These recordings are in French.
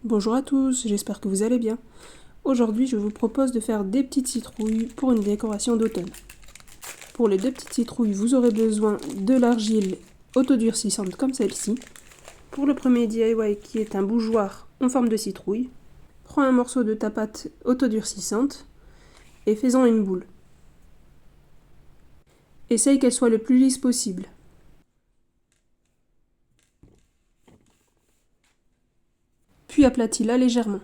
Bonjour à tous, j'espère que vous allez bien. Aujourd'hui, je vous propose de faire des petites citrouilles pour une décoration d'automne. Pour les deux petites citrouilles, vous aurez besoin de l'argile autodurcissante comme celle-ci. Pour le premier DIY qui est un bougeoir en forme de citrouille, prends un morceau de ta pâte autodurcissante et fais-en une boule. Essaye qu'elle soit le plus lisse possible. Puis aplatis-la légèrement.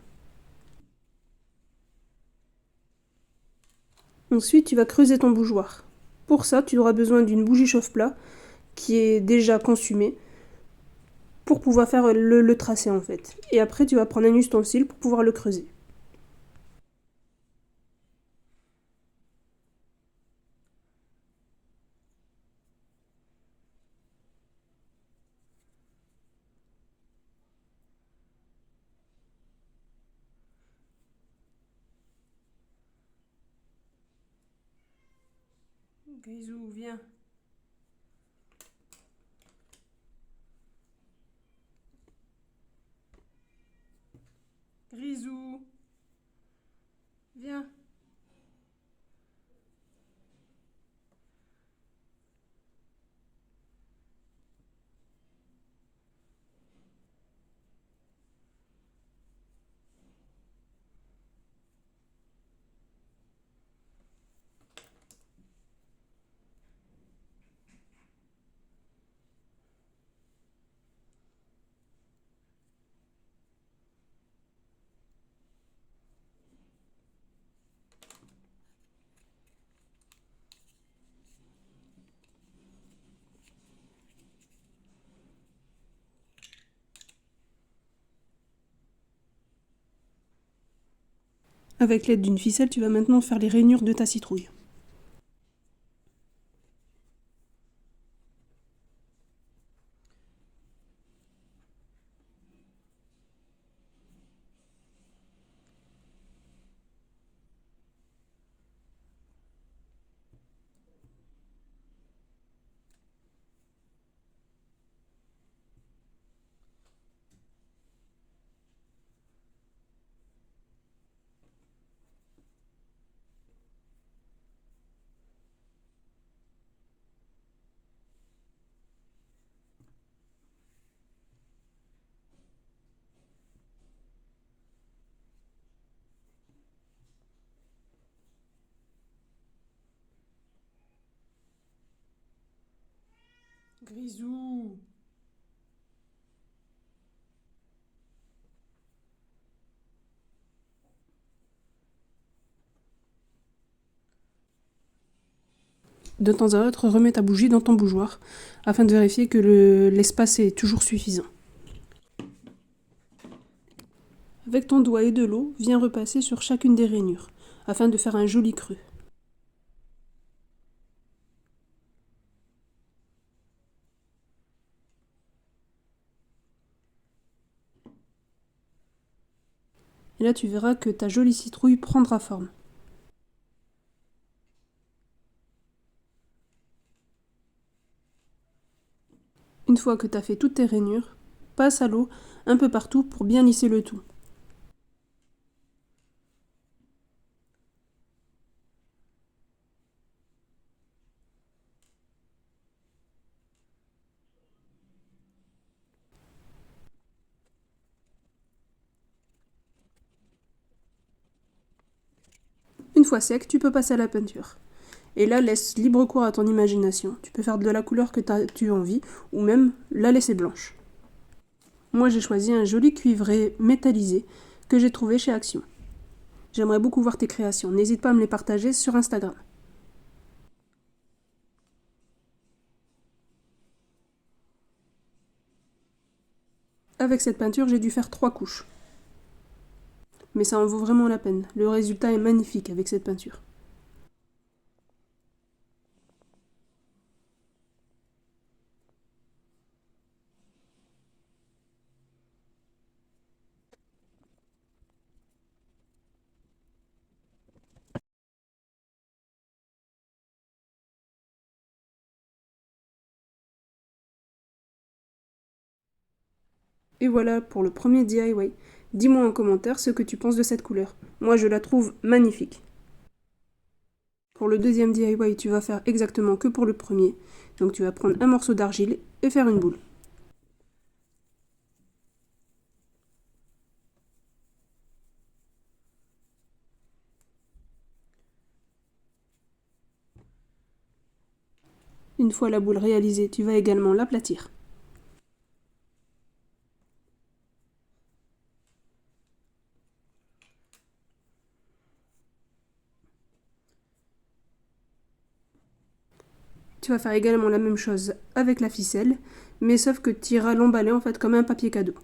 Ensuite, tu vas creuser ton bougeoir. Pour ça, tu auras besoin d'une bougie chauffe-plat qui est déjà consumée pour pouvoir faire le tracé en fait. Et après, tu vas prendre un ustensile pour pouvoir le creuser. Grisou, viens. Grisou, viens. Avec l'aide d'une ficelle, tu vas maintenant faire les rainures de ta citrouille. Grisou. De temps à autre, remets ta bougie dans ton bougeoir afin de vérifier que l'espace est toujours suffisant. Avec ton doigt et de l'eau, viens repasser sur chacune des rainures afin de faire un joli creux. Et là, tu verras que ta jolie citrouille prendra forme. Une fois que tu as fait toutes tes rainures, passe à l'eau un peu partout pour bien lisser le tout. Une fois sec, tu peux passer à la peinture. Et là, laisse libre cours à ton imagination. Tu peux faire de la couleur que tu as envie, ou même la laisser blanche. Moi, j'ai choisi un joli cuivré métallisé que j'ai trouvé chez Action. J'aimerais beaucoup voir tes créations. N'hésite pas à me les partager sur Instagram. Avec cette peinture, j'ai dû faire 3 couches. Mais ça en vaut vraiment la peine. Le résultat est magnifique avec cette peinture. Et voilà pour le premier DIY. Dis-moi en commentaire ce que tu penses de cette couleur. Moi je la trouve magnifique. Pour le deuxième DIY, tu vas faire exactement que pour le premier. Donc tu vas prendre un morceau d'argile et faire une boule. Une fois la boule réalisée, tu vas également l'aplatir. Tu vas faire également la même chose avec la ficelle, mais sauf que tu iras l'emballer en fait comme un papier cadeau.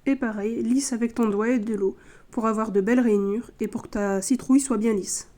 Et pareil, lisse avec ton doigt et de l'eau pour avoir de belles rainures et pour que ta citrouille soit bien lisse.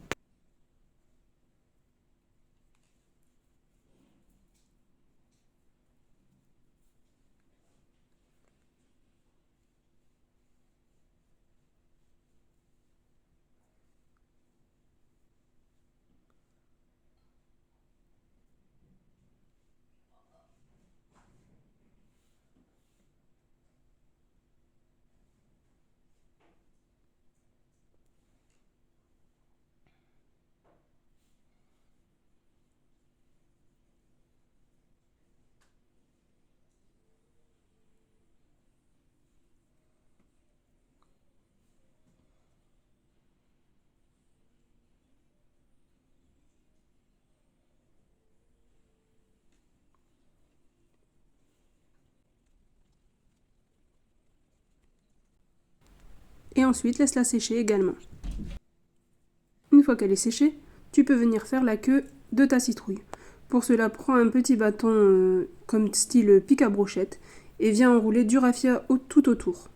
Et ensuite, laisse-la sécher également. Une fois qu'elle est séchée, tu peux venir faire la queue de ta citrouille. Pour cela, prends un petit bâton comme style pic à brochette et viens enrouler du raffia tout autour.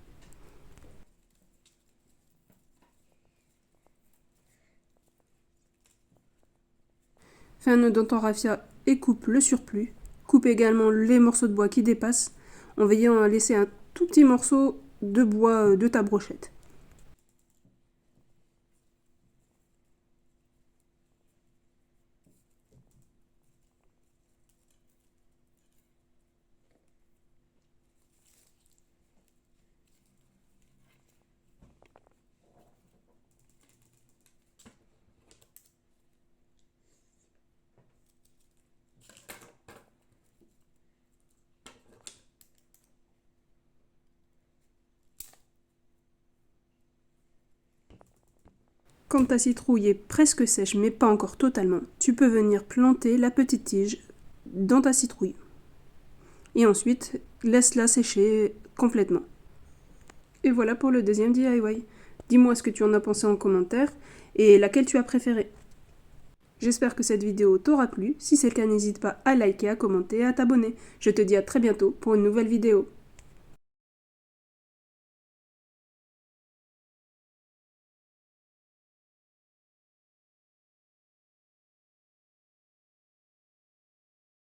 Fais un nœud dans ton raffia et coupe le surplus. Coupe également les morceaux de bois qui dépassent en veillant à laisser un tout petit morceau de bois de ta brochette. Quand ta citrouille est presque sèche mais pas encore totalement, tu peux venir planter la petite tige dans ta citrouille. Et ensuite, laisse-la sécher complètement. Et voilà pour le deuxième DIY. Dis-moi ce que tu en as pensé en commentaire et laquelle tu as préférée. J'espère que cette vidéo t'aura plu. Si c'est le cas, n'hésite pas à liker, à commenter et à t'abonner. Je te dis à très bientôt pour une nouvelle vidéo.